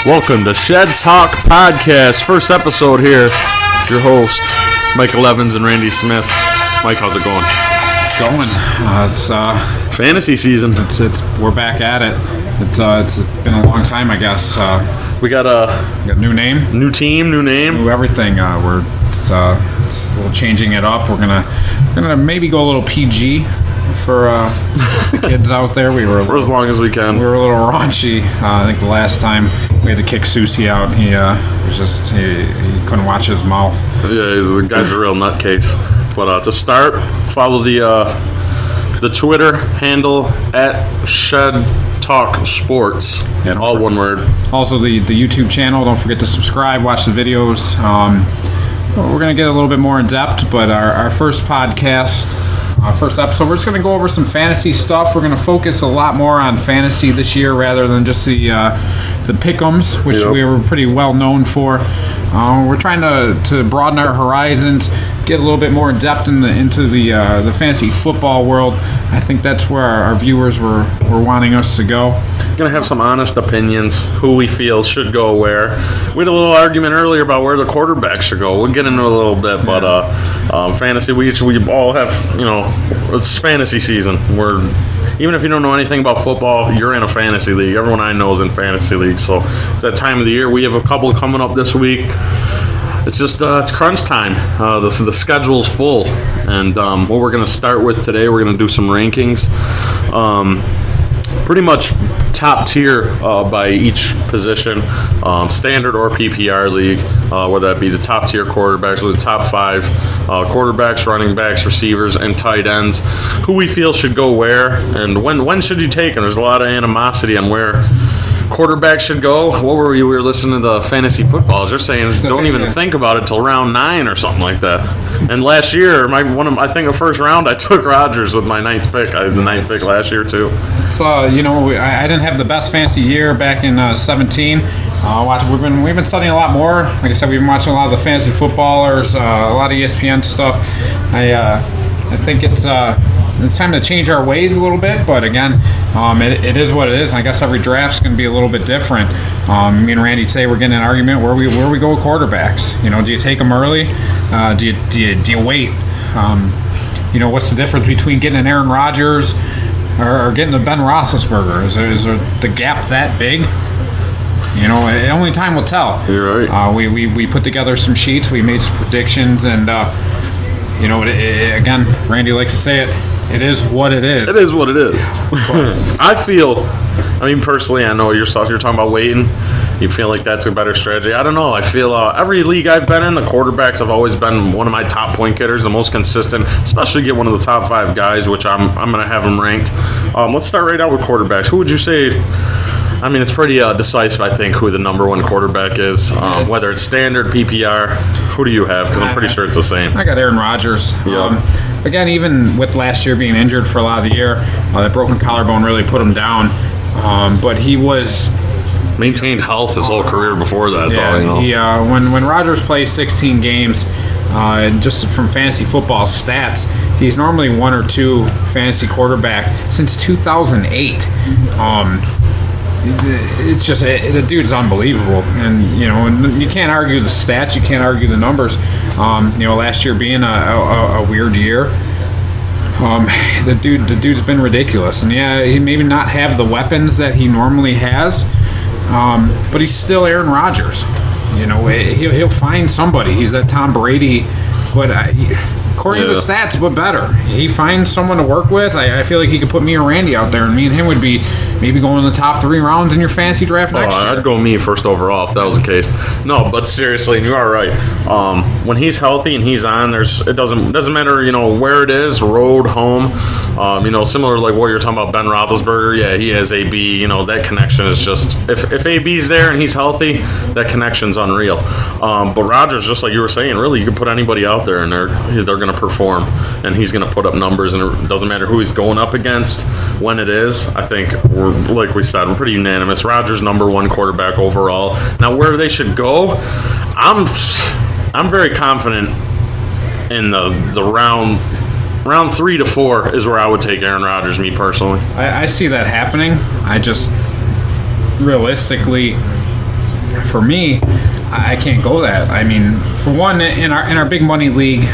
Welcome to Shed Talk Podcast. First episode here. Your host, Michael Evans and Randy Smith. Mike, how's it going? It's going. It's fantasy season. We're back at it. It's been a long time, I guess. We got a new name, new team, new name, new everything. It's a little changing it up. We're gonna maybe go a little PG for kids out there. For as long as we can. We were a little raunchy. I think the last time we had to kick Susie out. He couldn't watch his mouth. Yeah, the guy's a real nutcase. But to start, follow the Twitter handle at Shed Talk Sports, and all one word. Also the YouTube channel. Don't forget to subscribe. Watch the videos. We're gonna get a little bit more in depth, but our first podcast. First episode, we're just going to go over some fantasy stuff. We're going to focus a lot more on fantasy this year rather than just the pick'ems, which we were pretty well known for. We're trying to broaden our horizons, get a little bit more in depth into the fantasy football world. I think that's where our viewers were wanting us to go. Going to have some honest opinions, who we feel should go where. We had a little argument earlier about where the quarterbacks should go. We'll get into it a little bit, but fantasy, we all have, it's fantasy season. Even if you don't know anything about football, you're in a fantasy league. Everyone I know is in fantasy league, so it's that time of the year. We have a couple coming up this week. It's just it's crunch time. The schedule's full, and what we're going to start with today, we're going to do some rankings. Pretty much top tier by each position, standard or PPR league, whether that be the top tier quarterbacks or the top five quarterbacks, running backs, receivers, and tight ends, who we feel should go where, and when should you take them. There's a lot of animosity on where quarterbacks should go. What were we were listening to the fantasy footballers. They're saying don't even think about it till round 9 or something like that. And last year, I think the first round I took Rodgers with my 9th pick. I had the 9th pick last year too. So I didn't have the best fantasy year back in 17. We've been studying a lot more. Like I said, we've been watching a lot of the fantasy footballers, a lot of ESPN stuff. I think it's time to change our ways a little bit, but again, it is what it is. I guess every draft's going to be a little bit different. Me and Randy today we're getting an argument where we go with quarterbacks. Do you take them early? Do you wait? What's the difference between getting an Aaron Rodgers or getting a Ben Roethlisberger? Is there the gap that big? Only time will tell. You're right. We put together some sheets. We made some predictions, and again, Randy likes to say it. It is what it is. It is what it is. Personally, I know you're talking about waiting. You feel like that's a better strategy. I don't know. I feel every league I've been in, the quarterbacks have always been one of my top point getters, the most consistent, especially get one of the top 5 guys, which I'm going to have them ranked. Let's start right out with quarterbacks. Who would you say? It's pretty decisive, I think, who the number 1 quarterback is. Whether it's standard, PPR, who do you have? Because I'm pretty sure it's the same. I got Aaron Rodgers. Yeah. Again, even with last year being injured for a lot of the year, that broken collarbone really put him down. But he was maintained health his whole career before that. Yeah, when Rodgers plays 16 games, just from fantasy football stats, he's normally 1 or 2 fantasy quarterback since 2008. It's just the dude's unbelievable, and you can't argue the stats, you can't argue the numbers. Last year being a weird year, the dude's been ridiculous, and he maybe not have the weapons that he normally has, but he's still Aaron Rodgers. He'll find somebody. He's that Tom Brady, but according to the stats, but better. He finds someone to work with. I feel like he could put me and Randy out there, and me and him would be maybe going in the top 3 rounds in your fantasy draft next year. I'd go me first overall if that was the case. No, but seriously, you are right. When he's healthy and he's on, it doesn't matter where it is, road, home. Similar like what you're talking about, Ben Roethlisberger. Yeah, he has AB. That connection is just if AB's there and he's healthy, that connection's unreal. But Rodgers, just like you were saying, really you could put anybody out there and they're going to perform, and he's going to put up numbers, and it doesn't matter who he's going up against. When it is, I think like we said, we're pretty unanimous. Rodgers number 1 quarterback overall. Now where they should go, I'm very confident in the round 3 to 4 is where I would take Aaron Rodgers, me personally. I see that happening. I just realistically, for me, I can't go that. I mean, for one, in our big money league,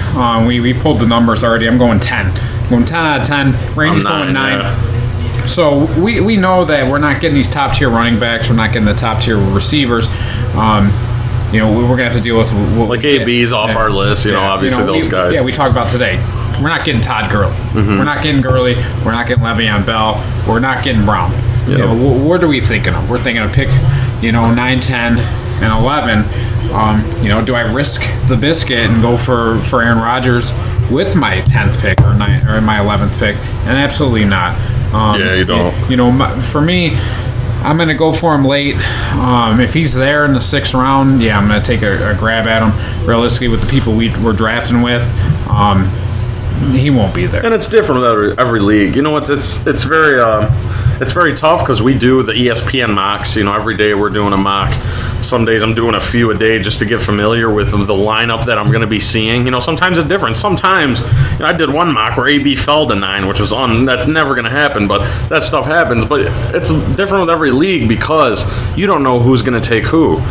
we pulled the numbers already. I'm going 10. I'm going 10 out of 10. Randy's going 9. Yeah. So we know that we're not getting these top tier running backs. We're not getting the top tier receivers. We're gonna have to deal with what like AB's off our list. Obviously those guys. Yeah, we talked about today. We're not getting Todd Gurley. Mm-hmm. We're not getting Gurley. We're not getting Le'Veon Bell. We're not getting Brown. Yep. What are we thinking of? We're thinking of pick, 9, 10, and 11. Do I risk the biscuit and go for Aaron Rodgers with my 10th pick or my 11th pick? And absolutely not. Yeah, you don't. For me, I'm going to go for him late. If he's there in the 6th round, yeah, I'm going to take a grab at him. Realistically, with the people we're drafting with, he won't be there. And it's different with every league. It's very tough because we do the ESPN mocks. Every day we're doing a mock. Some days I'm doing a few a day just to get familiar with the lineup that I'm going to be seeing. Sometimes it's different. Sometimes I did one mock where AB fell to 9, which was that's never going to happen, but that stuff happens. But it's different with every league because you don't know who's going to take who.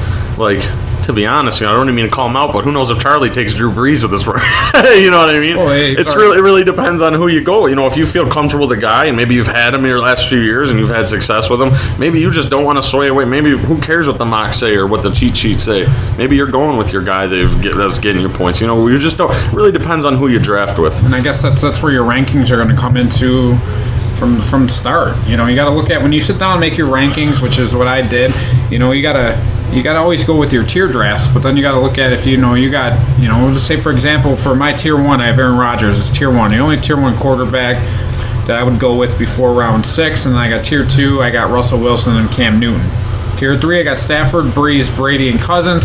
To be honest, I don't even mean to call him out, but who knows if Charlie takes Drew Brees with this? You know what I mean? Oh, hey, it really depends on who you go. If you feel comfortable with the guy, and maybe you've had him in your last few years and you've had success with him, maybe you just don't want to sway away. Maybe who cares what the mocks say or what the cheat sheets say? Maybe you're going with your guy that's getting you points. You just don't. It really depends on who you draft with. And I guess that's where your rankings are going to come into. From the start, you got to look at when you sit down and make your rankings, which is what I did. You got to always go with your tier drafts, but then you got to look at if you got we'll just say for example for my tier 1, I have Aaron Rodgers as tier 1, the only tier 1 quarterback that I would go with before round 6, and then I got tier 2, I got Russell Wilson and Cam Newton. Tier 3, I got Stafford, Breeze, Brady, and Cousins.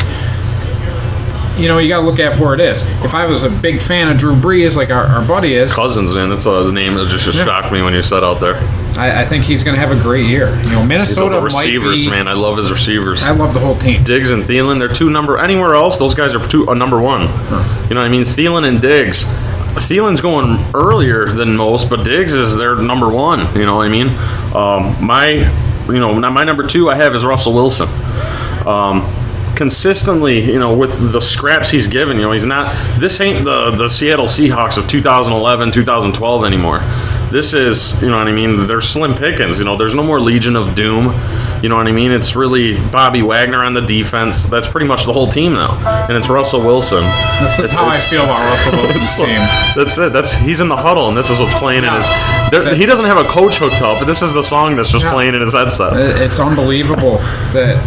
You got to look at where it is. If I was a big fan of Drew Brees, like our buddy is, Cousins, man, that's a name that just shocked me when you said out there. I think he's going to have a great year. Minnesota the receivers, might be, man. I love his receivers. I love the whole team. Diggs and Thielen, they're 2 number. Anywhere else, those guys are number 1. Huh. You know what I mean? Thielen and Diggs. Thielen's going earlier than most, but Diggs is their number 1. You know what I mean? My number 2 I have is Russell Wilson. Consistently, with the scraps he's given, he's not. This ain't the Seattle Seahawks of 2011, 2012 anymore. This is, you know what I mean? They're slim pickings. There's no more Legion of Doom. You know what I mean? It's really Bobby Wagner on the defense. That's pretty much the whole team now, and it's Russell Wilson. That's how I feel about Russell Wilson's team. That's it. He's in the huddle, and this is what's playing in his. He doesn't have a coach hooked up, but this is the song that's just playing in his headset. It's unbelievable that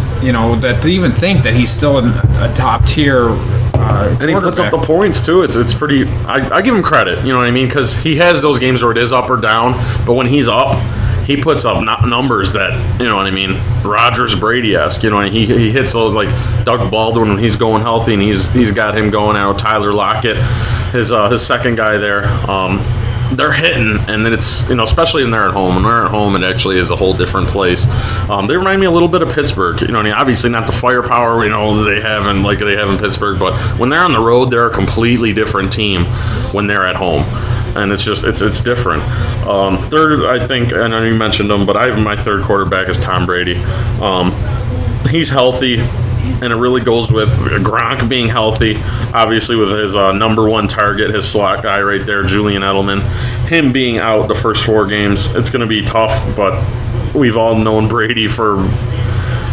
that to even think that he's still a top tier. And he puts up the points too. It's pretty. I give him credit. You know what I mean? Because he has those games where it is up or down, but when he's up, he puts up numbers that, you know what I mean, Rodgers Brady-esque. He hits those like Doug Baldwin when he's going healthy, and he's got him going out. Tyler Lockett, his second guy there. They're hitting, and it's especially when they're at home. When they're at home, it actually is a whole different place. They remind me a little bit of Pittsburgh. Obviously not the firepower they have in Pittsburgh, but when they're on the road, they're a completely different team when they're at home. And it's different. Third, I think, I know you mentioned him, but I have my third quarterback is Tom Brady. He's healthy, and it really goes with Gronk being healthy, obviously with his number 1 target, his slot guy right there, Julian Edelman. Him being out the first 4 games, it's going to be tough, but we've all known Brady for...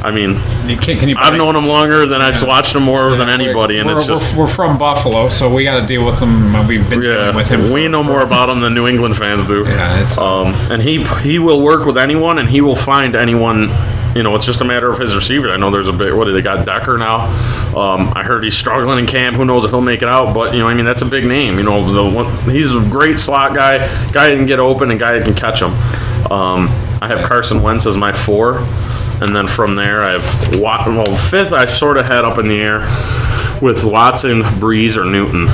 I've known him longer than I've watched him more than anybody, and we're from Buffalo, so we got to deal with him. We've been dealing with him. We know more about him than New England fans do. Yeah, and he will work with anyone, and he will find anyone. It's just a matter of his receiver. I know there's a bit. What do they got? Decker now. I heard he's struggling in camp. Who knows if he'll make it out? But that's a big name. He's a great slot guy that can get open and guy that can catch him. I have Carson Wentz as my 4. And then from there, I have 5th. I sort of had up in the air with Watson, Breeze, or Newton.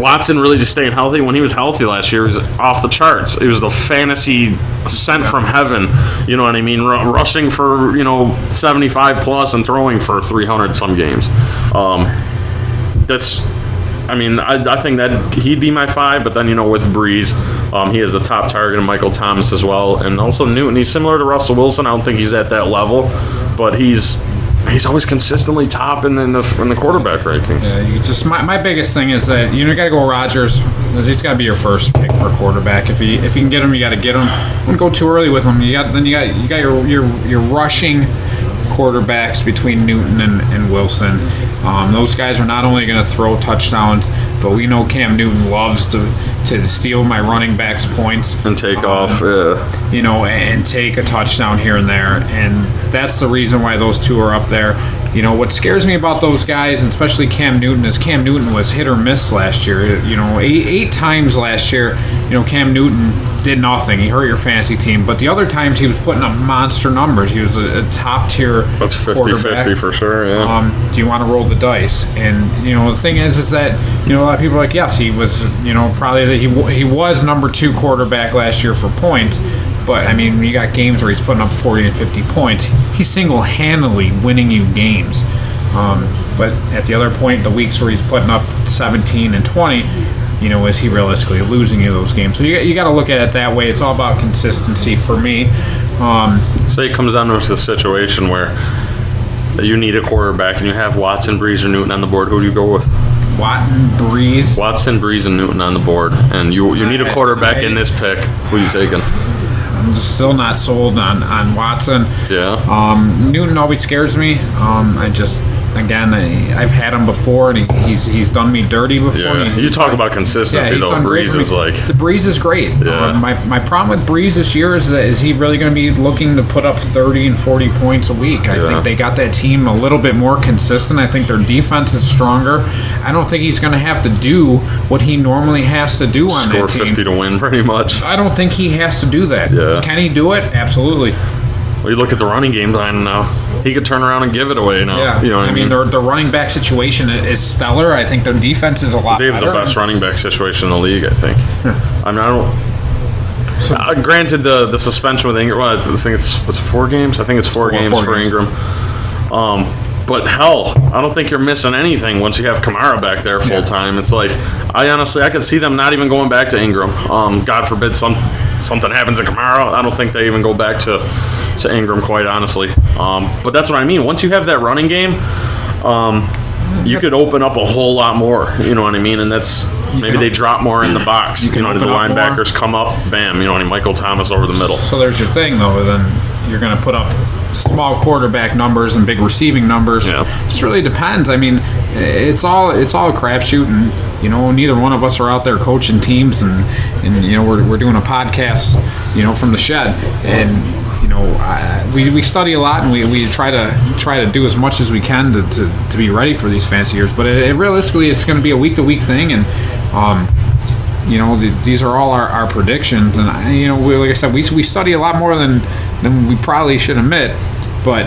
Watson really just staying healthy. When he was healthy last year, he was off the charts. It was the fantasy sent from heaven. You know what I mean? Rushing for 75 plus and throwing for 300 some games. I think that he'd be my 5, but then, with Breeze, he is the top target of Michael Thomas as well. And also Newton, he's similar to Russell Wilson. I don't think he's at that level. but he's always consistently top in the quarterback rankings. Yeah, you just my biggest thing is that you got to go Rodgers. He's got to be your first pick for a quarterback. If you can get him, you got to get him. Don't go too early with him. You got your rushing quarterbacks between Newton and Wilson. Those guys are not only going to throw touchdowns, but we know Cam Newton loves to steal my running backs' points and take off. Yeah. And take a touchdown here and there, and that's the reason why those two are up there. What scares me about those guys, and especially Cam Newton, is Cam Newton was hit or miss last year. Eight times last year, Cam Newton did nothing. He hurt your fantasy team. But the other times he was putting up monster numbers. He was a top tier That's 50-50 for sure, yeah. Do you want to roll the dice? And, the thing is that, a lot of people are like, yes, he was, probably he was number 2 quarterback last year for points. But, I mean, you got games where he's putting up 40 and 50 points. He's single-handedly winning you games. But at the other point, the weeks where he's putting up 17 and 20, is he realistically losing you those games? So you got to look at it that way. It's all about consistency for me. Say it comes down to a situation where you need a quarterback and you have Watson, Breeze, or Newton on the board. Who do you go with? Watson, Breeze, and Newton on the board. And you need a quarterback in this pick. Who are you taking? I'm just still not sold on Watson. Yeah. Newton always scares me. I've had him before, and he's done me dirty before. Yeah. You talk about consistency, though. Breeze is like... The Breeze is great. Yeah. My problem with Breeze this year is he really going to be looking to put up 30 and 40 points a week? I think they got that team a little bit more consistent. I think their defense is stronger. I don't think he's going to have to do what he normally has to do on that team. Score 50 to win, pretty much. I don't think he has to do that. Yeah. Can he do it? Absolutely. Well, you look at the running game line now. He could turn around and give it away now. Yeah. You know what I mean? Their running back situation is stellar. I think their defense is a lot better. They have the best running back situation in the league, I think. I mean, I don't... So, granted, the suspension with Ingram, I think it's 4 games? I think it's 4 games for Ingram. But hell, I don't think you're missing anything once you have Kamara back there full time. It's like, I could see them not even going back to Ingram. God forbid something happens to Kamara. I don't think they even go back to Ingram, quite honestly. But that's what I mean. Once you have that running game, you could open up a whole lot more. You know what I mean? And that's maybe they drop more in the box. The linebackers come up, bam. Michael Thomas over the middle. So there's your thing, though. Then you're going to put up small quarterback numbers and big receiving numbers. Yeah. It just really depends. I mean, it's all a crapshoot, and neither one of us are out there coaching teams, and we're doing a podcast, from the shed, and we study a lot, and we try to do as much as we can to be ready for these fancy years. But realistically, it's going to be a week-to-week thing, and these are all our predictions, and like I said, we study a lot more than we probably should admit, but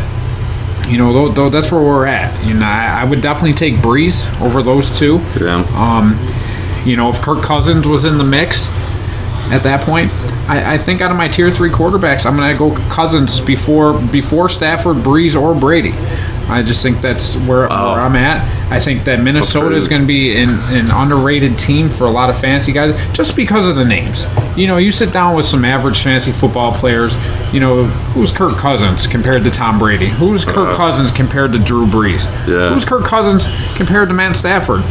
though that's where we're at. I would definitely take Breeze over those two. Yeah. If Kirk Cousins was in the mix at that point, I think out of my tier 3 quarterbacks, I'm going to go Cousins before Stafford, Breeze, or Brady. I just think that's where I'm at. I think that Minnesota is going to be an underrated team for a lot of fantasy guys just because of the names. You sit down with some average fantasy football players, who's Kirk Cousins compared to Tom Brady? Who's Kirk Cousins compared to Drew Brees? Yeah. Who's Kirk Cousins compared to Matt Stafford?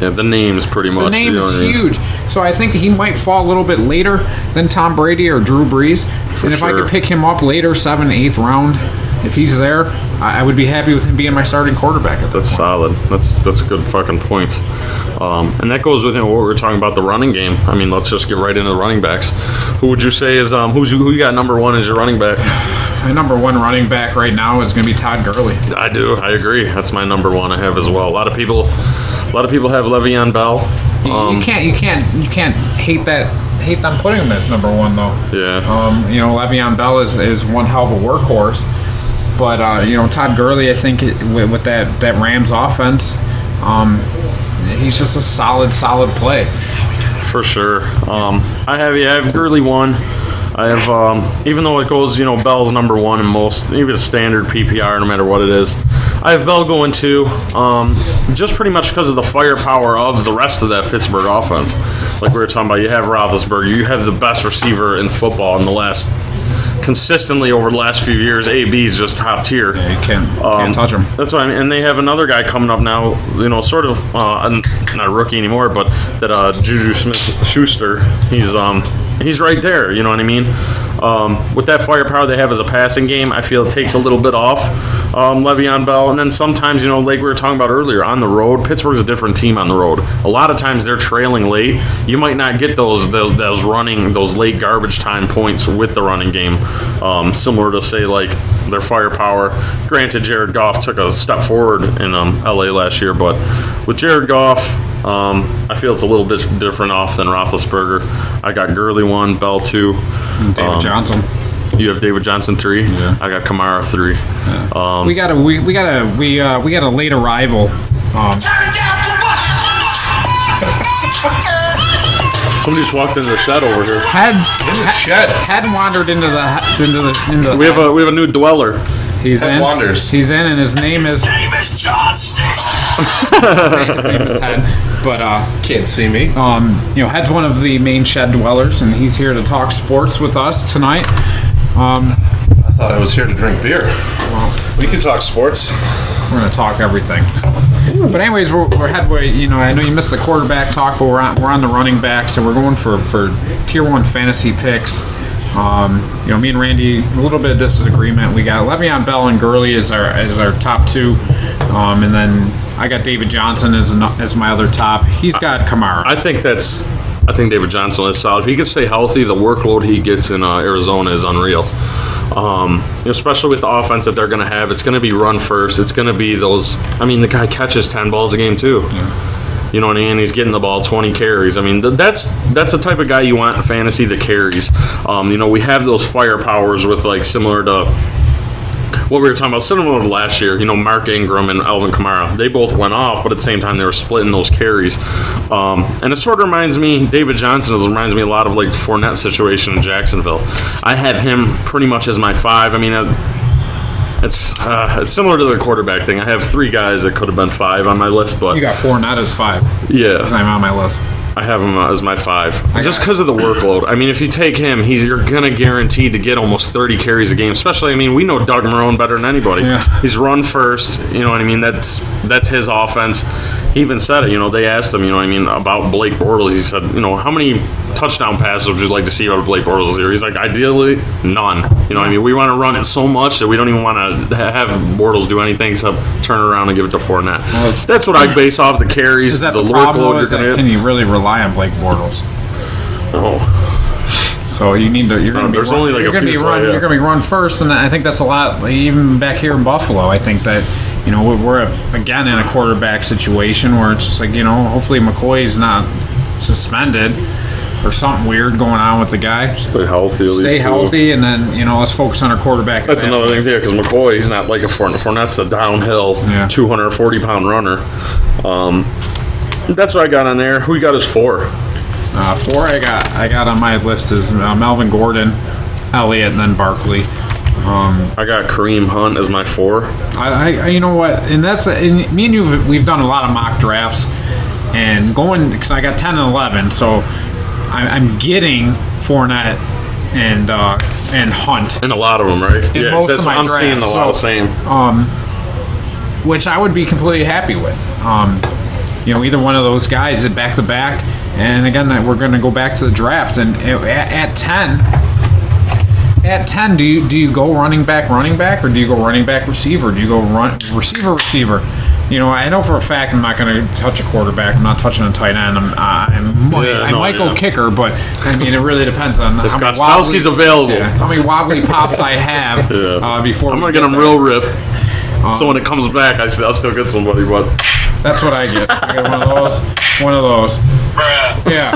Yeah, the name's pretty much. The name is huge. So I think that he might fall a little bit later than Tom Brady or Drew Brees. If I could pick him up later, 7th, 8th round, if he's there, I would be happy with him being my starting quarterback at that point. Solid. That's good fucking points. And that goes with what we were talking about, the running game. I mean, let's just get right into the running backs. Who would you say is who you got number 1 as your running back? My number 1 running back right now is going to be Todd Gurley. I do. I agree. That's my number 1 I have as well. A lot of people have Le'Veon Bell. You can't hate them putting him as number 1 though. Yeah. Le'Veon Bell is one hell of a workhorse, but Todd Gurley, I think with that Rams offense, he's just a solid play. For sure. I have Gurley 1. I have, even though it goes, Bell's number 1 in most, even a standard PPR, no matter what it is. I have Bell going 2, just pretty much because of the firepower of the rest of that Pittsburgh offense. Like we were talking about, you have Roethlisberger, you have the best receiver in football in the last consistently over the last few years, AB is just top tier. Yeah, you can't touch him. That's what I mean. And they have another guy coming up now, sort of not a rookie anymore, but that Juju Smith-Schuster. He's right there. You know what I mean? With that firepower they have as a passing game, I feel it takes a little bit off Le'Veon Bell. And then sometimes, like we were talking about earlier, on the road, Pittsburgh's a different team on the road. A lot of times they're trailing late. You might not get those late garbage time points with the running game, similar to, say, like their firepower. Granted, Jared Goff took a step forward in LA last year, but with Jared Goff, I feel it's a little bit different off than Roethlisberger. I got Gurley 1, Bell 2. David Johnson. You have David Johnson 3. Yeah. I got Kamara 3. Yeah. We got a late arrival. Somebody just walked into the shed over here. Head wandered into the. We have a new dweller. He's Head in. wanders. He's in, and his name is Johnson. his name is Head. But Can't see me. Head's one of the main shed dwellers, and he's here to talk sports with us tonight. I thought I was here to drink beer. Well, We can talk sports. we're gonna talk everything. But anyways, we're headway. I know you missed the quarterback talk, but we're on the running back, so we're going for tier 1 fantasy picks. Me and Randy, a little bit of disagreement. We got Le'Veon Bell and Gurley as our top 2, and then I got David Johnson as my other top. He's got Kamara. I think David Johnson is solid. If he can stay healthy, the workload he gets in Arizona is unreal. Especially with the offense that they're going to have, it's going to be run first. It's going to be those. I mean, the guy catches 10 balls a game too. Yeah. You know what I mean? He's getting the ball 20 carries. I mean, that's the type of guy you want in fantasy that carries. We have those firepowers with, like, similar to what we were talking about, similar to last year. Mark Ingram and Alvin Kamara. They both went off, but at the same time they were splitting those carries. And it sort of reminds me, David Johnson reminds me a lot of, like, the Fournette situation in Jacksonville. I have him pretty much as my 5. I mean, it's similar to the quarterback thing. I have 3 guys that could have been 5 on my list, but You got 4, not as 5. yeah, I'm on my list. I have him as my 5. Just because of the workload. I mean, if you take him, you're going to guarantee to get almost 30 carries a game. Especially, I mean, we know Doug Marrone better than anybody. Yeah. He's run first. You know what I mean? That's his offense. He even said it. They asked him, about Blake Bortles. He said, how many touchdown passes would you like to see out of Blake Bortles here? He's like, ideally, none. I mean, we want to run it so much that we don't even want to have Bortles do anything except turn around and give it to Fournette. Well, that's what I base off the carries, Is that the the workload problem? you're Is that going to can get. you really rely on Blake Bortles? Oh. So you need to. You're going to be. There's only like you're a going to few be run. yeah. You're going to be run first, and I think that's a lot. Even back here in Buffalo, I think that we're again in a quarterback situation where it's just like hopefully McCoy's not suspended or something weird going on with the guy. Stay healthy at least. Stay healthy, and then let's focus on our quarterback. That's another thing, too, because McCoy, he's not like a Fournette. Fournette's a downhill, 240-pound runner. That's what I got on there. Who you got as 4? 4 I got on my list is Melvin Gordon, Elliott, and then Barkley. I got Kareem Hunt as my 4. I you know what, and me and you, we've done a lot of mock drafts, and because I got 10 and 11, so I'm getting Fournette and Hunt. And a lot of them, right? In most that's of my what I'm drafts, seeing a lot of same. Which I would be completely happy with. Either one of those guys at back to back, and again, we're going to go back to the draft, and at 10. At 10, do you go running back, or do you go running back, receiver? Do you go receiver? I know for a fact I'm not going to touch a quarterback. I'm not touching a tight end. I might go kicker, but I mean it really depends on if how many Gostkowski's available. How many wobbly pops I have before. I'm going to get him real rip. So when it comes back, I'll still get somebody, but that's what I get. I get one of those. Yeah.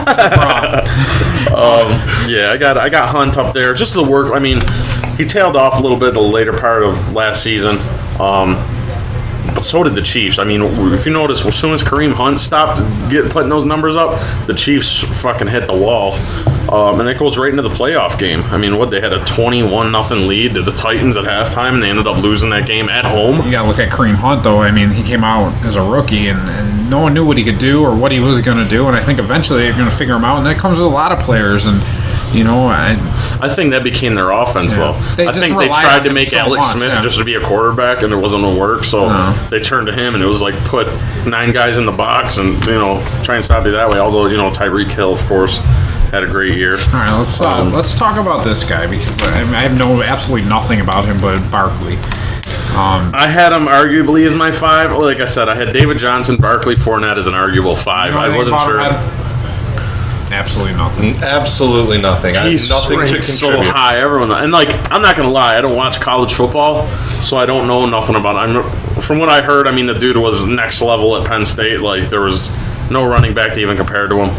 I got Hunt up there. Just the work. I mean, he tailed off a little bit the later part of last season. But so did the Chiefs. I mean, if you notice, as soon as Kareem Hunt stopped putting those numbers up, the Chiefs fucking hit the wall. And that goes right into the playoff game. I mean, they had a 21-0 lead to the Titans at halftime, and they ended up losing that game at home. You got to look at Kareem Hunt, though. I mean, he came out as a rookie, and no one knew what he could do or what he was going to do. And I think eventually they're going to figure him out. And that comes with a lot of players. And I think that became their offense, though. I think they tried to make Alex Smith just to be a quarterback, and there wasn't no work, so they turned to him, and it was like put 9 guys in the box and, try and stop you that way. Although, Tyreek Hill, of course, had a great year. All right, let's talk about this guy, because I have absolutely nothing about him but Barkley. I had him arguably as my 5. Like I said, I had David Johnson, Barkley, Fournette as an arguable 5. I wasn't sure. Absolutely nothing. Absolutely nothing. He's nothing to contribute. So high, everyone. And I'm not gonna lie, I don't watch college football, so I don't know nothing about him. From what I heard, the dude was next level at Penn State. Like, there was no running back to even compare to him.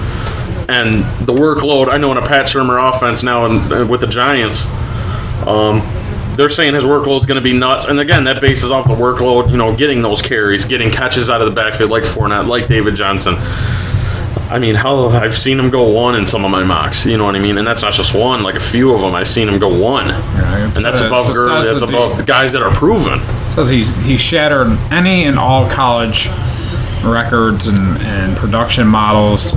And the workload, I know in a Pat Shurmur offense now with the Giants, they're saying his workload's going to be nuts. And again, that bases off the workload, getting those carries, getting catches out of the backfield like Fournette, like David Johnson. Hell, I've seen him go 1 in some of my mocks, you know what I mean? And that's not just 1, like a few of them, I've seen him go 1. And that's above Gurley, that's above the guys that are proven. It says he shattered any and all college records and production models.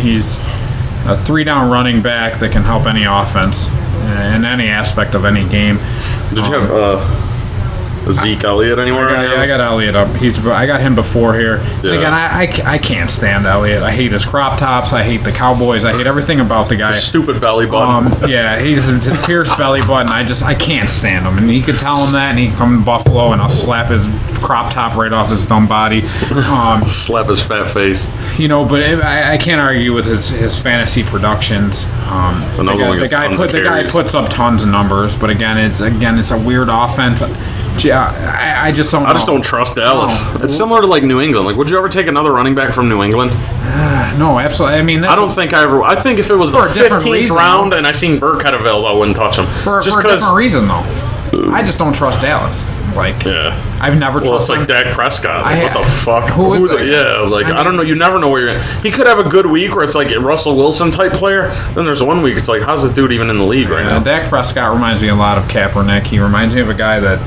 He's a 3-down running back that can help any offense in any aspect of any game. Did you have Zeke Elliott anywhere? I got Elliott up. I got him before here. Yeah. Again, I can't stand Elliott. I hate his crop tops. I hate the Cowboys. I hate everything about the guy. His stupid belly button. He's his pierced belly button. I can't stand him. And you could tell him that, and he can come to Buffalo, and I'll slap his crop top right off his dumb body. Slap his fat face. But I can't argue with his fantasy productions. The guy puts up tons of numbers, but again, it's a weird offense. I just don't know. I just don't trust Dallas. It's similar to like New England. Like, would you ever take another running back from New England? No, absolutely. I don't think I ever. I think if it was the 15th round and I seen Burkhead available, I wouldn't touch him. For a different reason, though. I just don't trust Dallas. I've never trusted. Well, it's like Dak Prescott. What the fuck? Who is that? Yeah, I don't know. You never know where you're in. He could have a good week where it's like a Russell Wilson type player. Then there's one week it's like, how's the dude even in the league right now? Dak Prescott reminds me a lot of Kaepernick. He reminds me of a guy that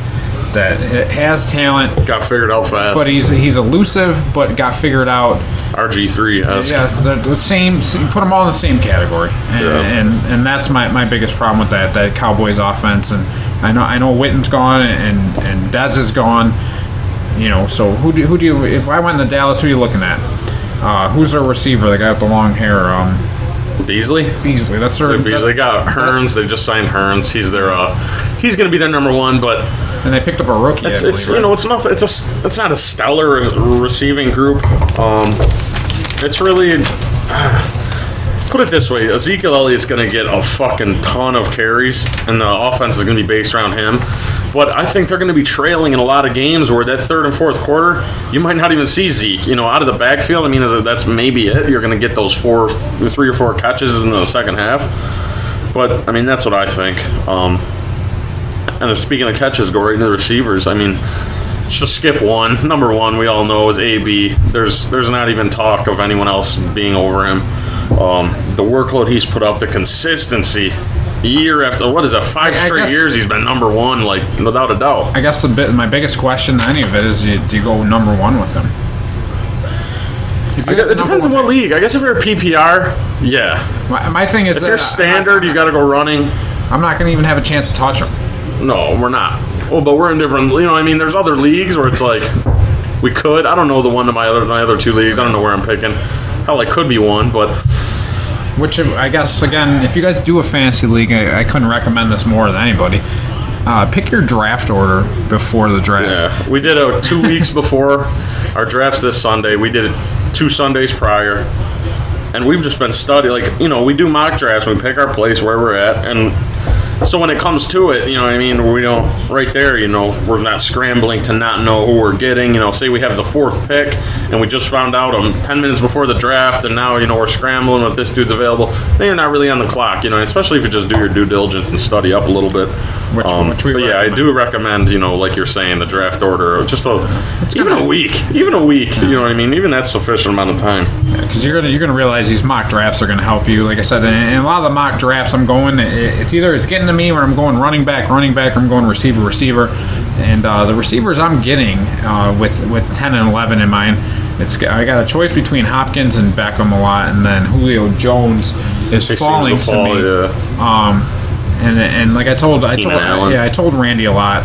has talent, got figured out fast, but he's elusive, but got figured out. RG3. Yeah, the same. Put them all in the same category, and that's my biggest problem with that Cowboys offense. And I know Witten's gone and Dez is gone. So who do you? If I went to Dallas, who are you looking at? Who's their receiver? The guy with the long hair. Beasley. That's their. Beasley got Hearns. They just signed Hearns. He's he's going to be their number 1, but. And they picked up a rookie. It's nothing. It's not a stellar receiving group. It's really. Put it this way: Ezekiel Elliott's going to get a fucking ton of carries, and the offense is going to be based around him. But I think they're going to be trailing in a lot of games where that third and fourth quarter, you might not even see Zeke, out of the backfield. That's maybe it. You're going to get those 3 or 4 catches in the second half. But that's what I think. And speaking of catches, go right into the receivers. Just skip one. Number 1, we all know, is AB. There's not even talk of anyone else being over him. The workload he's put up, the consistency, year after 5 straight years he's been number 1, like, without a doubt. I guess my biggest question to any of it is, do you go number 1 with him? It depends on what league. I guess if you're a PPR, yeah. My thing is, if you're standard, you got to go running. I'm not going to even have a chance to touch him. No, we're not. Well, but we're in different. There's other leagues where it's like we could. I don't know the one of my other 2 leagues. I don't know where I'm picking. Hell, I could be one, but. Which I guess, again, if you guys do a fantasy league, I couldn't recommend this more than anybody. Pick your draft order before the draft. Yeah, we did it 2 weeks before our drafts this Sunday. We did it 2 Sundays prior, and we've just been studying. We do mock drafts. We pick our place where we're at, and so when it comes to it, we don't, right there, we're not scrambling to not know who we're getting. Say we have the 4th pick and we just found out 10 minutes before the draft, and now, we're scrambling if this dude's available. Then you're not really on the clock, especially if you just do your due diligence and study up a little bit. Which I do recommend, like you're saying, the draft order, just even a week. Yeah. Even that's sufficient amount of time. Yeah, because you're gonna realize these mock drafts are gonna help you. Like I said, in a lot of the mock drafts I'm going, it's getting to me where I'm going running back, or I'm going receiver, and the receivers I'm getting with 10 and 11 in mind, I got a choice between Hopkins and Beckham a lot, and then Julio Jones is He seems falling to fall, me. yeah. And like I told Allen. I told Randy a lot.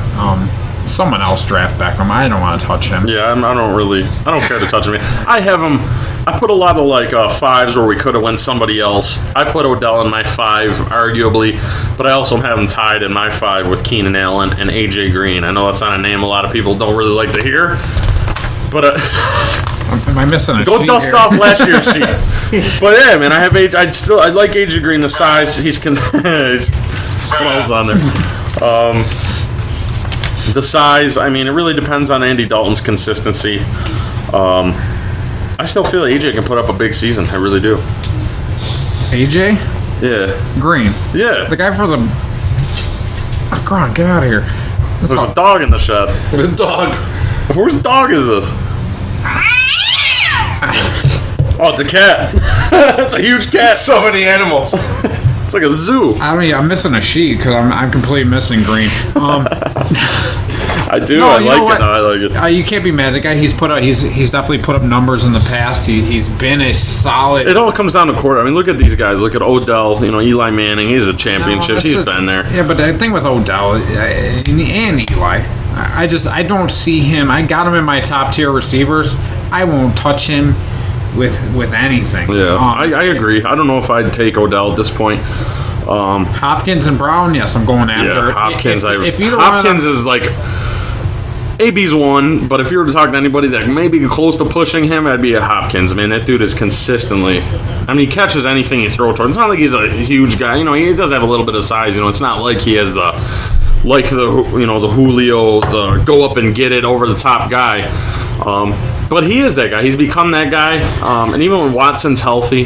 Someone else draft Beckham. I don't want to touch him. Yeah, I don't care to touch him. I have him. I put a lot of like fives where we could have went somebody else. I put Odell in my 5, arguably, but I also have him tied in my 5 with Keenan Allen and AJ Green. I know that's not a name a lot of people don't really like to hear, but Am I missing a go sheet dust here? off last year's sheet. But yeah, man, I like AJ Green. The size, what else on there? The size, I mean, it really depends on Andy Dalton's consistency. I still feel AJ can put up a big season. I really do. AJ Yeah. Green, Yeah. the guy for the. Oh, come on, get out of here. That's There's all- a dog in the shed. The dog. Whose dog is this? Oh, it's a cat. It's a huge cat. So many animals. It's like a zoo. I mean, I'm missing a sheet because I'm completely missing Green. I do. No, I you know like what? it. I like it. You can't be mad. The guy he's definitely put up numbers in the past. He's been a solid. It all comes down to quarter. I mean, look at these guys. Look at Odell. Eli Manning. He's a championship. that's He's a- been there. Yeah, but the thing with Odell and Eli, I don't see him. I got him in my top tier receivers. I won't touch him with anything. Yeah, I agree. I don't know if I'd take Odell at this point. Hopkins and Brown, yes, I'm going after. Yeah, Hopkins. If either one of Hopkins them, is like AB's one, but if you were to talk to anybody that may be close to pushing him, I'd be a Hopkins. Man, that dude is consistently. I mean, he catches anything you throw towards. It's not like he's a huge guy. He does have a little bit of size. It's not like he has the Julio, the go up and get it over the top guy. But he is that guy. He's become that guy. And even when Watson's healthy,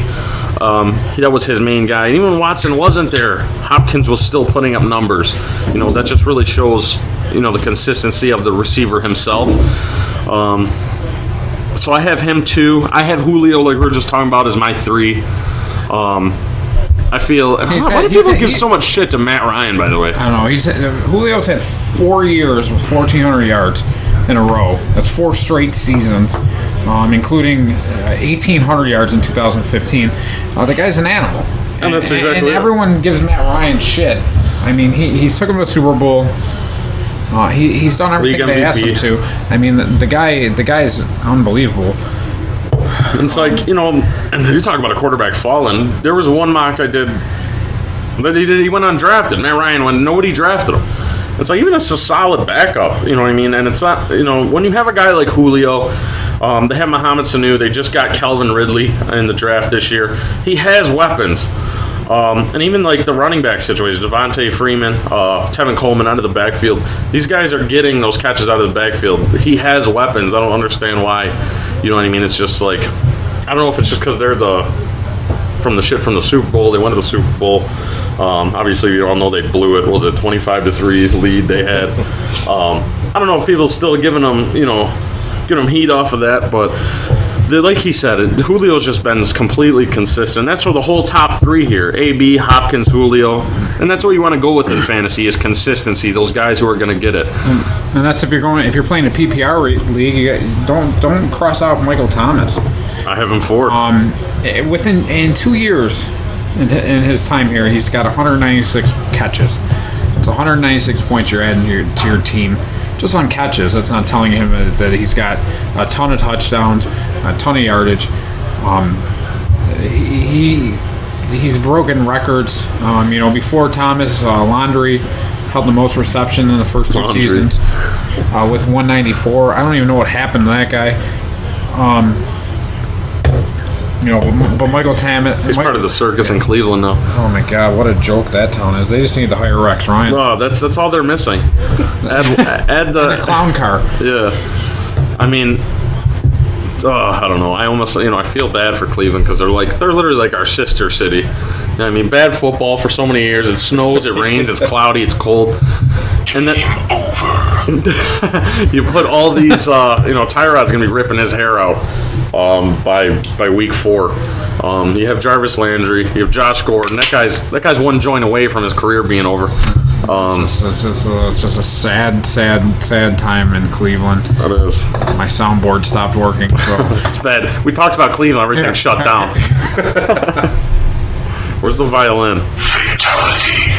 that was his main guy. And even when Watson wasn't there, Hopkins was still putting up numbers. That just really shows, the consistency of the receiver himself. So I have him 2. I have Julio, like we were just talking about, as my 3. I feel. Why do people give so much shit to Matt Ryan, by the way? I don't know. Julio's had 4 years with 1,400 yards in a row. That's 4 straight seasons, including 1,800 yards in 2015. The guy's an animal. And that's exactly And it. everyone gives Matt Ryan shit. I mean, he's took him to the Super Bowl. He's done everything League they asked him MVP. to. I mean, the guy's unbelievable. It's like, and you talk about a quarterback falling. There was one mock I did that he went undrafted. Matt Ryan, when nobody drafted him. It's like, even it's a solid backup, you know what I mean? And it's not, when you have a guy like Julio, they have Mohamed Sanu, they just got Calvin Ridley in the draft this year. He has weapons. And even like the running back situation, Devontae Freeman, Tevin Coleman out of the backfield. These guys are getting those catches out of the backfield. He has weapons. I don't understand why. You know what I mean? It's just like, I don't know if it's just because they're from the Super Bowl. They went to the Super Bowl. Obviously, you all know they blew it. Was it 25-3 lead they had? I don't know if people still giving them heat off of that, but. Like he said, Julio's just been completely consistent. That's where the whole top 3 here, AB, Hopkins, Julio, and that's what you want to go with in fantasy is consistency. Those guys who are going to get it. And that's if you're playing a PPR league, don't cross out Michael Thomas. I have him 4. In 2 years in his time here, he's got 196 catches. It's 196 points you're adding to your team. Just on catches, that's not telling him that he's got a ton of touchdowns, a ton of yardage. He's broken records. Before Thomas, Landry held the most reception in the first 2 Landry. seasons with 194. I don't even know what happened to that guy. But Michael Thomas. He's part of the circus in Cleveland now. Oh my God, what a joke that town is! They just need to hire Rex Ryan. No, that's all they're missing. Add The the clown car. yeah. I mean, I don't know. I almost I feel bad for Cleveland because they're literally like our sister city. I mean, bad football for so many years. It snows, it rains, it's cloudy, it's cold, and then you put all these. Tyrod's gonna be ripping his hair out by week 4. You have Jarvis Landry, you have Josh Gordon. That guy's one joint away from his career being over. It's just a sad time in Cleveland. That is. My soundboard stopped working, so It's bad. We talked about Cleveland. Everything shut down. Where's the violin? Fatality.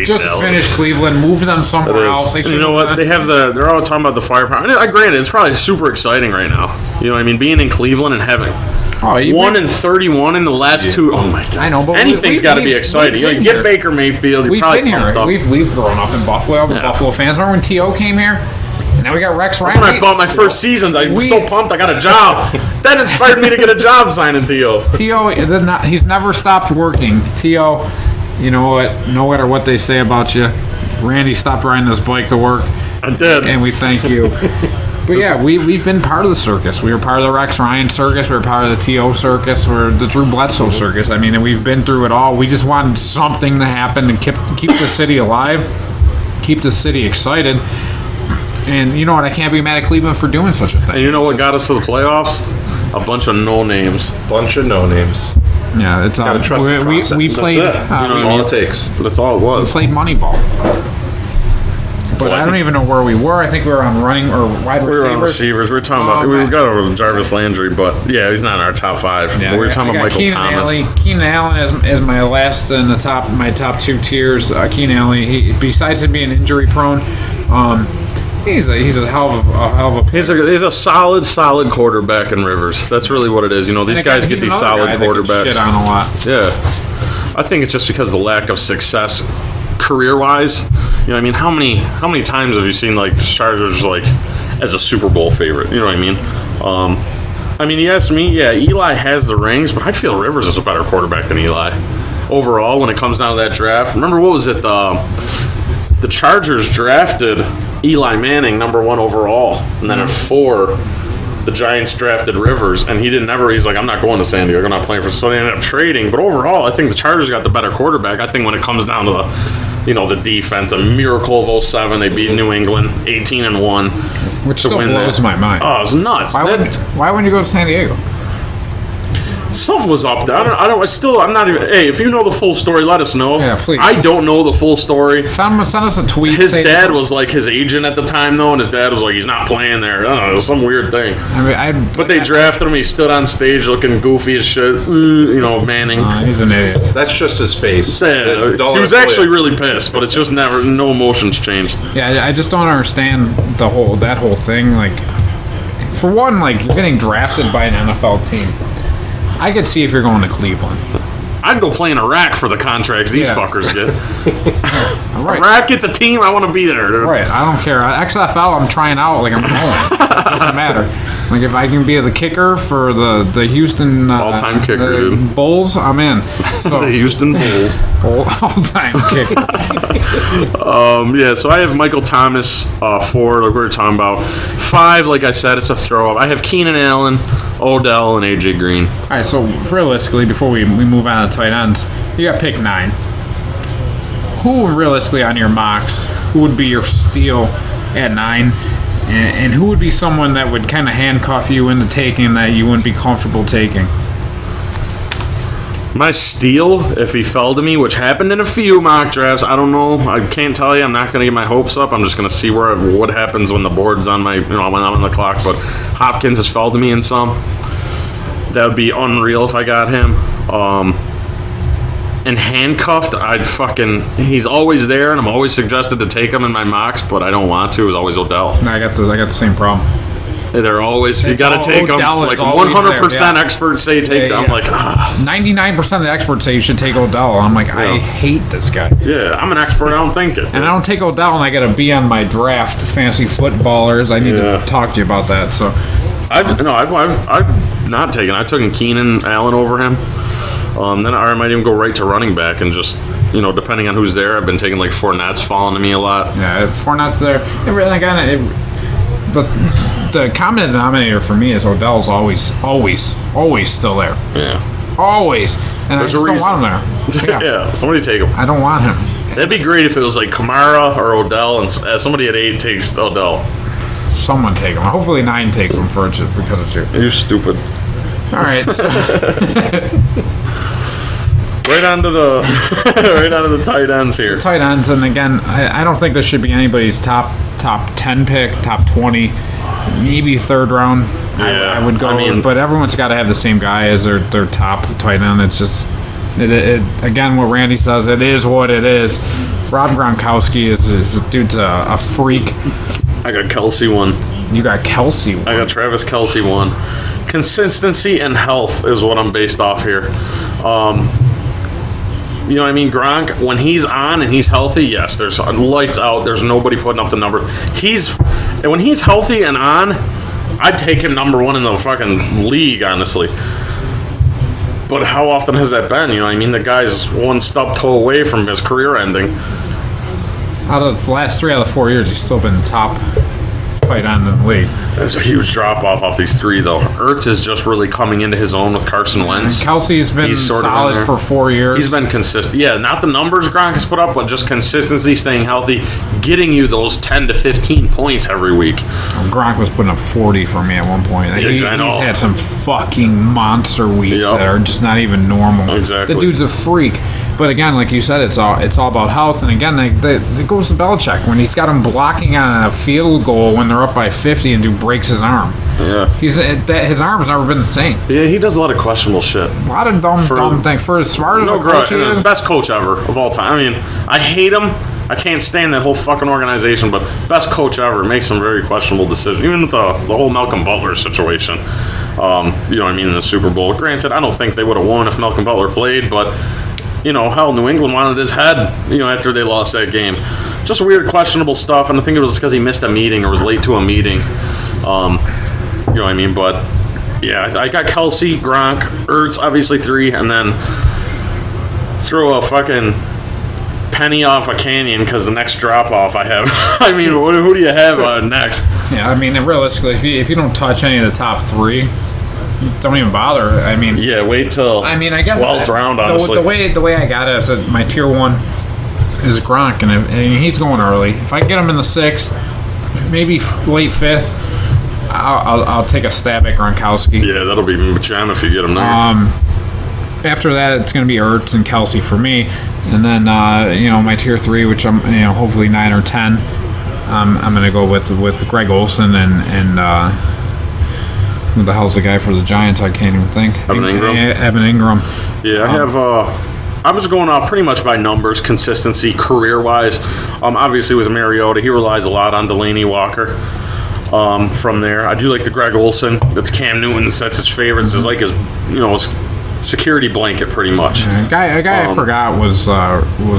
Just finish Cleveland, move them somewhere else. You know what? They're all talking about the firepower. I granted, it's probably super exciting right now. You know what I mean? Being in Cleveland and having 1-31 in the last two. Oh my god! I know, but anything's got to be exciting. You get here. Baker Mayfield. You're We've probably been here. pumped up. We've grown up in Buffalo. The Buffalo fans. Remember when T.O. came here? And now we got Rex Ryan. When I bought my first seasons, I was so pumped I got a job. That inspired me to get a job signing Theo. T.O. he's never stopped working. T.O., you know what? No matter what they say about you, Randy stopped riding his bike to work. I did. And we thank you. But yeah, we've been part of the circus. We were part of the Rex Ryan circus. We were part of the T.O. circus. We're the Drew Bledsoe circus. I mean, and we've been through it all. We just wanted something to happen and keep the city alive, keep the city excited. And you know what? I can't be mad at Cleveland for doing such a thing. And you know what got us to the playoffs? A bunch of no names. Bunch of no names. Yeah, it's gotta trust the process. we played. That's it. You know all it takes. That's all it We was. played Moneyball. But I don't even know where we were. I think we were on running or wide We receivers. were on receivers. We were talking about. We got over Jarvis Landry, but yeah, he's not in our top five. Yeah, But we were talking about Michael Keenan Thomas. Keenan Allen is my last in the my top two tiers. Keenan Allen, he besides him being injury prone, he's a hell of a. He's a solid quarterback in Rivers. That's really what it is. You know, these guys get these solid quarterbacks. Shit on a lot. Yeah, I think it's just because of the lack of success career-wise. You know what I mean? How many times have you seen like Chargers like as a Super Bowl favorite? You know what I mean? I mean, you ask me, yeah, Eli has the rings, but I feel Rivers is a better quarterback than Eli overall when it comes down to that draft. Remember what was it? The Chargers drafted Eli Manning #1 overall, and then at 4, the Giants drafted Rivers, and he's like, I'm not going to San Diego, I'm not playing for. So they ended up trading. But overall, I think the Chargers got the better quarterback. I think when it comes down to the defense, the miracle of 07, they beat New England 18-1, Which still blows my mind. Oh, it was nuts. Why wouldn't you go to San Diego? Something was up there. I'm not even. Hey, if you know the full story, let us know. Yeah, please. I don't know the full story. Send us a tweet. His dad was like his agent at the time, though, and his dad was like, he's not playing there. I don't know, it was some weird thing. But they drafted him. He stood on stage looking goofy as shit. Manning. He's an idiot. That's just his face. Yeah, he was actually really pissed, but it's just no emotions changed. Yeah, I just don't understand that whole thing. Like, for one, like you're getting drafted by an NFL team. I could see if you're going to Cleveland. I'd go play in Iraq for the contracts these fuckers get. Right. Iraq gets a team, I want to be there. Dude. Right, I don't care. XFL, I'm trying out like I'm home. Doesn't matter. Like if I can be the kicker for the Houston all-time kicker, dude. Bulls, I'm in. So, the Houston Bulls. All-time kicker. Yeah, so I have Michael Thomas 4, like we were talking about. 5, like I said, it's a throw-up. I have Keenan Allen, Odell, and AJ Green. All right, so realistically, before we move on to tight ends, you got pick 9. Who realistically on your mocks, who would be your steal at 9? And who would be someone that would kind of handcuff you into taking that you wouldn't be comfortable taking? My steal, if he fell to me, which happened in a few mock drafts, I don't know. I can't tell you. I'm not going to get my hopes up. I'm just going to see what happens when the board's on when I'm on the clock. But Hopkins has fell to me in some. That would be unreal if I got him. And handcuffed, he's always there, and I'm always suggested to take him in my mocks, but I don't want to. It's always Odell. I got the same problem. They're always, you got to take them. Like 100% experts say take them. I'm like, 99% of the experts say you should take Odell. I'm like, I hate this guy. Yeah, I'm an expert. I don't think it. And I don't take Odell, and I got to be on my draft, fancy footballers. I need to talk to you about that. So, I've not taken. I took Keenan Allen over him. Then I might even go right to running back and just, depending on who's there. I've been taking like Fournette's falling to me a lot. Yeah, Fournette's there. The common denominator for me is Odell's always still there. Yeah. Always. And There's I just don't want him there. Yeah, somebody take him. I don't want him. That'd be great if it was like Kamara or Odell, and somebody at 8 takes Odell. Someone take him. Hopefully 9 takes him because it's you. You're stupid. All right. Right onto the tight ends here. Tight ends, and again, I don't think this should be anybody's top 10 pick, top 20, maybe 3rd round. Yeah, I would go, but everyone's got to have the same guy as their top tight end. It's just Again, what Randy says, it is what it is. Rob Gronkowski is dude's a freak. I got Kelsey one. You got Kelsey. I got Travis Kelsey one. Consistency and health is what I'm based off here. You know what I mean? Gronk, when he's on and he's healthy, yes, there's lights out. There's nobody putting up the number. When he's healthy and on, I'd take him number one in the fucking league, honestly. But how often has that been? You know what I mean? The guy's one stub toe away from his career ending. Out of the last 3 out of 4 years, he's still been top tight end in the league. There's a huge drop-off off these 3, though. Ertz is just really coming into his own with Carson Wentz. And Kelsey's been solid for 4 years. He's been consistent. Yeah, not the numbers Gronk has put up, but just consistency, staying healthy, getting you those 10 to 15 points every week. Gronk was putting up 40 for me at one point. He's had some fucking monster weeks that are just not even normal. Exactly. The dude's a freak. But again, like you said, it's all about health. And again, it goes to Belichick. When he's got him blocking on a field goal when they're up by 50 and dude breaks his arm. Yeah. His arm's never been the same. Yeah, he does a lot of questionable shit. A lot of dumb things. For as smart as a coach he is. Best coach ever of all time. I mean, I hate him. I can't stand that whole fucking organization, but best coach ever. Makes some very questionable decisions. Even with the whole Malcolm Butler situation. You know what I mean, in the Super Bowl. Granted, I don't think they would have won if Malcolm Butler played, but you know, hell, New England wanted his head, you know, after they lost that game. Just weird, questionable stuff, and I think it was because he missed a meeting or was late to a meeting. You know what I mean? But, yeah, I got Kelsey, Gronk, Ertz, obviously 3, and then throw a fucking penny off a canyon because the next drop-off I have. I mean, who do you have next? Yeah, I mean, realistically, if you don't touch any of the top 3, don't even bother. I mean, yeah, wait till I guess 12th round, honestly. The way I got it, I said my tier 1 is Gronk, and he's going early. If I can get him in the 6th, maybe late 5th, I'll take a stab at Gronkowski. Yeah, that'll be jam if you get him there. After that, it's going to be Ertz and Kelsey for me, and then my tier 3, which I'm hopefully 9 or 10. I'm going to go with Greg Olsen and who the hell's the guy for the Giants? I can't even think. Evan Ingram. Evan Ingram. Yeah, I have. I was going off pretty much by numbers, consistency, career-wise. Obviously, with Mariota, he relies a lot on Delaney Walker. From there, I do like the Greg Olsen. That's Cam Newton's. That's his favorites. It's like his security blanket, pretty much. A guy I forgot was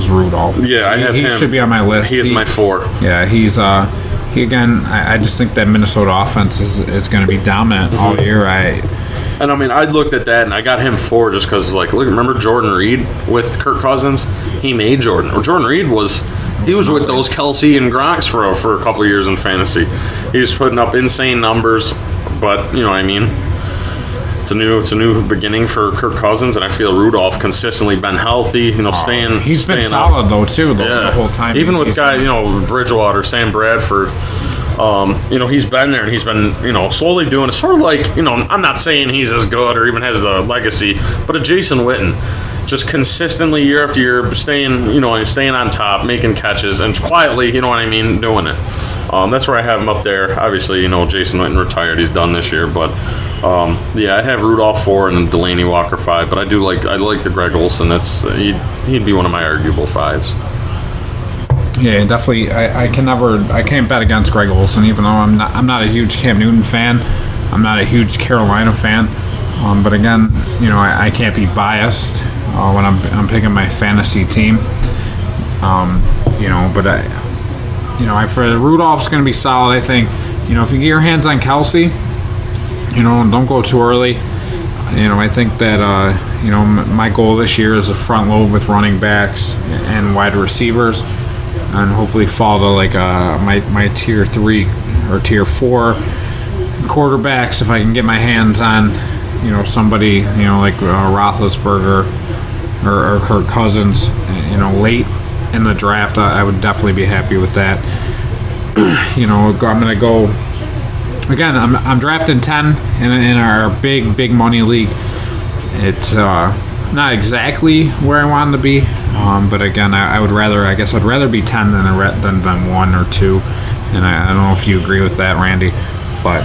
Rudolph. Yeah, he should be on my list. He is my 4. Yeah, he's. I just think that Minnesota offense is going to be dominant all year. And I mean, I looked at that and I got him 4 just because, like, look, remember Jordan Reed with Kirk Cousins? He made Jordan. Or Jordan Reed was with those Kelsey and Gronks for a couple of years in fantasy. He was putting up insane numbers, but you know what I mean. It's a new beginning for Kirk Cousins, and I feel Rudolph consistently been healthy. Staying. He's been staying solid though too. The whole time. Even with guys, Bridgewater, Sam Bradford. He's been there and he's been, slowly doing it. Sort of like, I'm not saying he's as good or even has the legacy, but a Jason Witten, just consistently year after year, staying on top, making catches, and quietly, doing it. That's where I have him up there. Obviously, Jason Witten retired; he's done this year, but I'd have Rudolph 4 and Delaney Walker 5. But I like the Greg Olsen. He'd be one of my arguable 5s. Yeah, definitely. I can't bet against Greg Olsen, even though I'm not a huge Cam Newton fan. I'm not a huge Carolina fan. But again, I can't be biased when I'm picking my fantasy team. For Rudolph's going to be solid. I think. If you get your hands on Kelsey, don't go too early. I think that my goal this year is to front load with running backs and wide receivers, and hopefully fall to like my tier 3 or tier 4 quarterbacks if I can get my hands on somebody like Roethlisberger or Kirk Cousins late in the draft. I would definitely be happy with that. I'm gonna go again. I'm drafting 10 in our big money league. It's not exactly where I wanted to be, but again, I'd rather be 10 than 1 or 2, and I don't know if you agree with that, Randy, but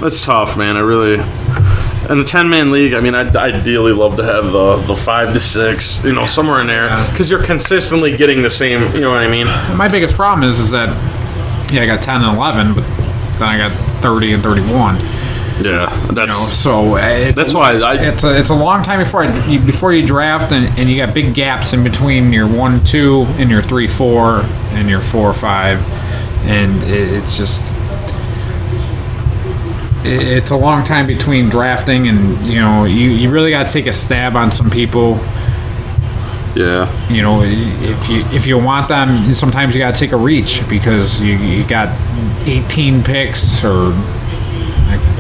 that's tough, man. in a 10-man league, I mean, I'd ideally love to have the 5 to 6, somewhere in there, because you're consistently getting the same. You know what I mean? My biggest problem is that I got 10 and 11, but then I got 30 and 31. Yeah, that's so that's why it's a long time before you draft, and you got big gaps in between your 1-2 and your 3-4 and your 4-5, and it's just it's a long time between drafting, and you really got to take a stab on some people. Yeah. If you want them, sometimes you got to take a reach because you got 18 picks or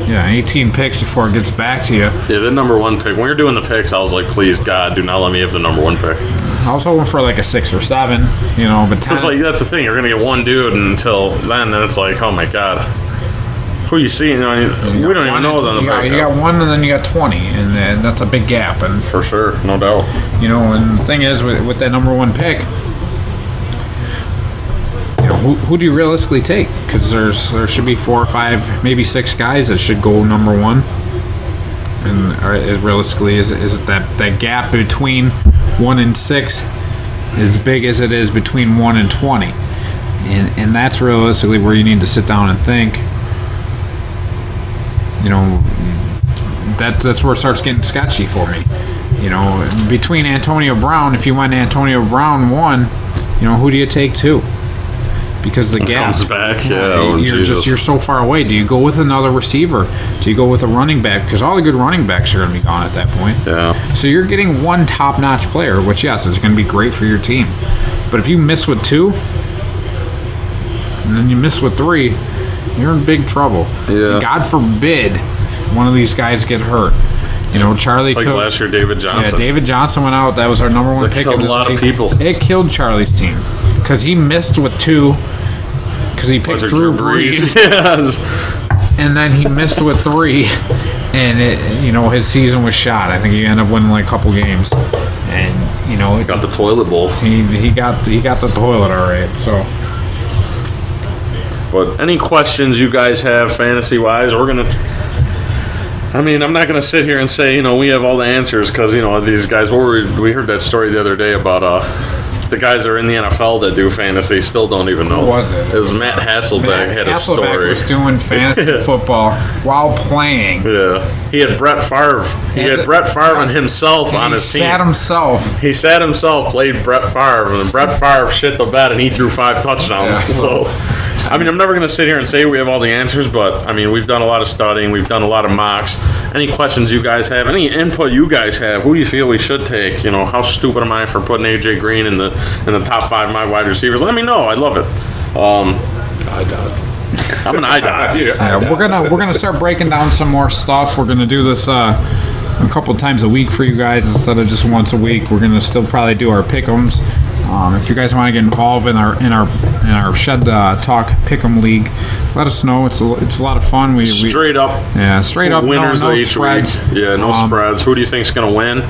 18 picks before it gets back to you. Yeah, the number 1 pick. When you're doing the picks, I was like, please, God, do not let me have the number 1 pick. I was hoping for like a 6 or 7, but 10. Because that's the thing. You're gonna get one dude until then it's like, oh my God, who you see? We don't even know on the pick. You got 1, and then you got 20, and then that's a big gap. And for sure, no doubt. And the thing is, with that number 1 pick, who do you realistically take? Because there should be 4 or 5, maybe 6 guys that should go number 1. And realistically, is it that gap between 1 and 6 as big as it is between 1 and 20? And that's realistically where you need to sit down and think. That's where it starts getting sketchy for me. Between Antonio Brown, if you went Antonio Brown 1, who do you take 2? Because the gap comes back, you're so far away. Do you go with another receiver? Do you go with a running back? Because all the good running backs are going to be gone at that point. Yeah. So you're getting one top-notch player, which yes, is going to be great for your team. But if you miss with 2, and then you miss with 3, you're in big trouble. Yeah. God forbid one of these guys get hurt. Charlie it's like last year, David Johnson. Yeah, David Johnson went out. That was our number 1 pick. Killed a lot of people. It killed Charlie's team because he missed with 2 because he picked Drew Brees. Yes. And then he missed with 3, and his season was shot. I think he ended up winning like a couple games, and got the toilet bowl. He got the toilet all right. So. But any questions you guys have fantasy-wise, we're going to... I'm not going to sit here and say, we have all the answers because, these guys, we heard that story the other day about the guys that are in the NFL that do fantasy still don't even know. Who was it? It was Matt Hasselbeck had a story. Hasselbeck was doing fantasy football while playing. Yeah. He had Brett Favre. He had Brett Favre and himself on his team. He sat himself, played Brett Favre, and Brett Favre shit the bed, and he threw 5 touchdowns. Yeah. So... I'm never going to sit here and say we have all the answers, but, we've done a lot of studying. We've done a lot of mocks. Any questions you guys have, any input you guys have, who do you feel we should take? How stupid am I for putting A.J. Green in the top 5 of my wide receivers? Let me know. I'd love it. IDOT. I'm an IDOT. Yeah, we're gonna start breaking down some more stuff. We're going to do this a couple times a week for you guys instead of just once a week. We're going to still probably do our pick'ems. If you guys want to get involved in our Shed Talk Pick'em League, let us know. It's a lot of fun. We straight up. Yeah, straight up. Winners no of each spreads. week. Yeah, no spreads. Who do you think's going to win?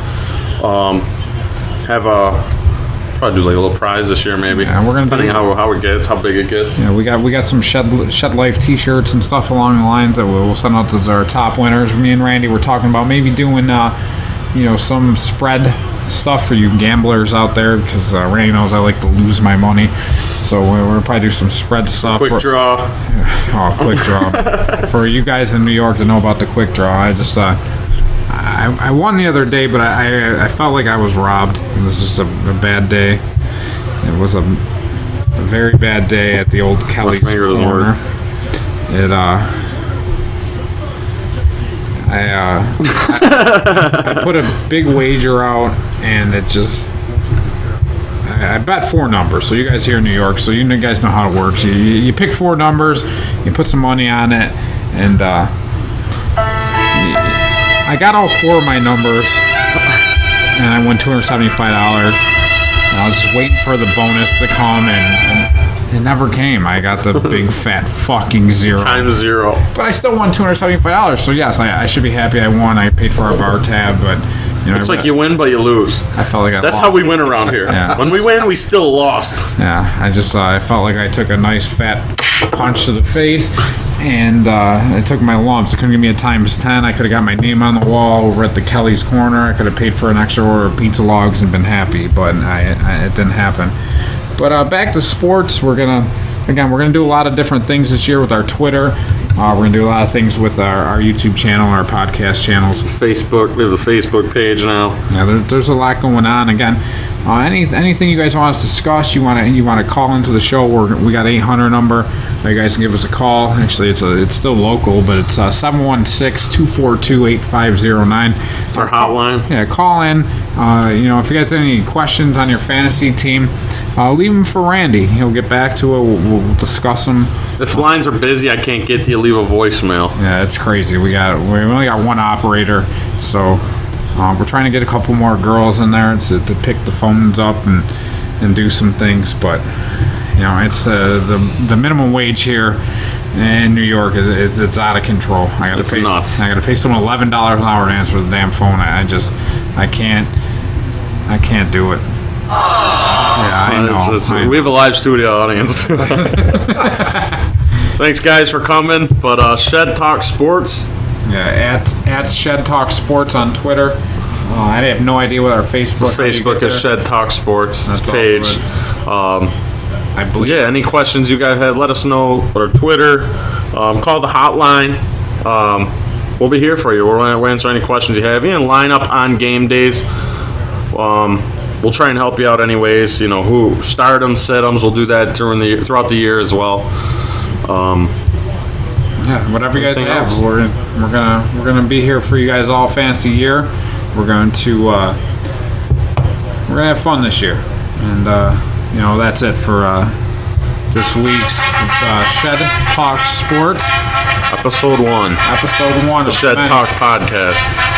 Probably do like a little prize this year, maybe. Yeah, we're gonna depending on how it gets, how big it gets. Yeah, we got some Shed Life T-shirts and stuff along the lines that we'll send out to our top winners. Me and Randy were talking about maybe doing some spread stuff for you gamblers out there because Randy knows I like to lose my money, so we're gonna probably do some spread stuff. Quick draw. Oh, quick draw. For you guys in New York to know about the quick draw, I just I won the other day, but I felt like I was robbed. It was just a bad day. It was a very bad day at the old Kelly's Corner. I put a big wager out, and it just... I bet 4 numbers. So you guys here in New York, so you guys know how it works. You pick 4 numbers, you put some money on it, and I got all 4 of my numbers, and I won $275. And I was just waiting for the bonus to come, and it never came. I got the big fat fucking 0. Times 0. But I still won $275. So yes, I should be happy I won. I paid for our bar tab, but it's like you win, but you lose. I felt like that's lost. how we win around here. Yeah. When we win, we still lost. Yeah, I felt like I took a nice fat punch to the face, and I took my lumps. I couldn't give me a times 10. I could have got my name on the wall over at the Kelly's Corner. I could have paid for an extra order of pizza logs and been happy, but it didn't happen. But back to sports, we're gonna do a lot of different things this year with our Twitter. We're gonna do a lot of things with our YouTube channel, our podcast channels. Facebook, we have a Facebook page now. Yeah, there's a lot going on. Again, anything you guys want us to discuss, you want to call into the show. We got 800 number. You guys can give us a call. Actually, it's still local, but it's 716-242-8509. It's our hotline. Yeah, call in. If you guys have any questions on your fantasy team, leave them for Randy. He'll get back to it. We'll discuss them. If lines are busy, I can't get to you. Leave a voicemail. Yeah, it's crazy. We only got one operator, so we're trying to get a couple more girls in there to pick the phones up and do some things. But it's the minimum wage here in New York it's out of control. It's nuts. I got to pay someone $11 an hour to answer the damn phone. I can't do it. Yeah, I know. We have a live studio audience. Thanks, guys, for coming. But Shed Talk Sports. Yeah, at Shed Talk Sports on Twitter. I have no idea what our Facebook. Facebook is Shed Talk Sports. It's page. I believe. Yeah. Any questions you guys have, let us know. Or Twitter. Call the hotline. We'll be here for you. We'll answer any questions you have. And line up on game days. We'll try and help you out anyways. Who start them, sit them. We'll do that throughout the year as well. Whatever you guys have, we're gonna be here for you guys all fantasy year. We're going to have fun this year, and that's it for this week's Shed Talk Sports, episode 1. The Shed Talk Podcast.